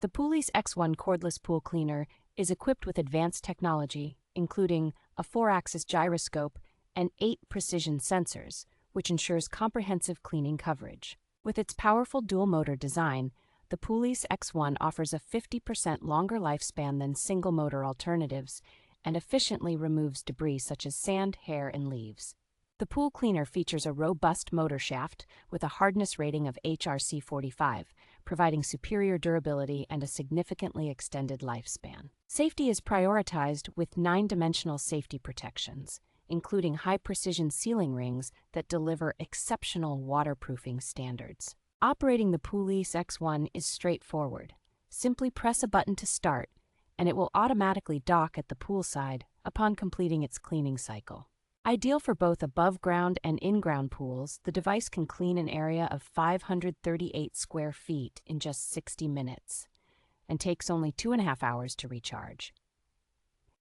The Poolease X1 cordless pool cleaner is equipped with advanced technology, including a 4-axis gyroscope and 8 precision sensors, which ensures comprehensive cleaning coverage. With its powerful dual-motor design, the Poolease X1 offers a 50% longer lifespan than single-motor alternatives and efficiently removes debris such as sand, hair, and leaves. The pool cleaner features a robust motor shaft with a hardness rating of HRC 45, providing superior durability and a significantly extended lifespan. Safety is prioritized with 9-dimensional safety protections, including high-precision sealing rings that deliver exceptional waterproofing standards. Operating the Poolease X1 is straightforward. Simply press a button to start, and it will automatically dock at the poolside upon completing its cleaning cycle. Ideal for both above-ground and in-ground pools, the device can clean an area of 538 square feet in just 60 minutes and takes only 2.5 hours to recharge.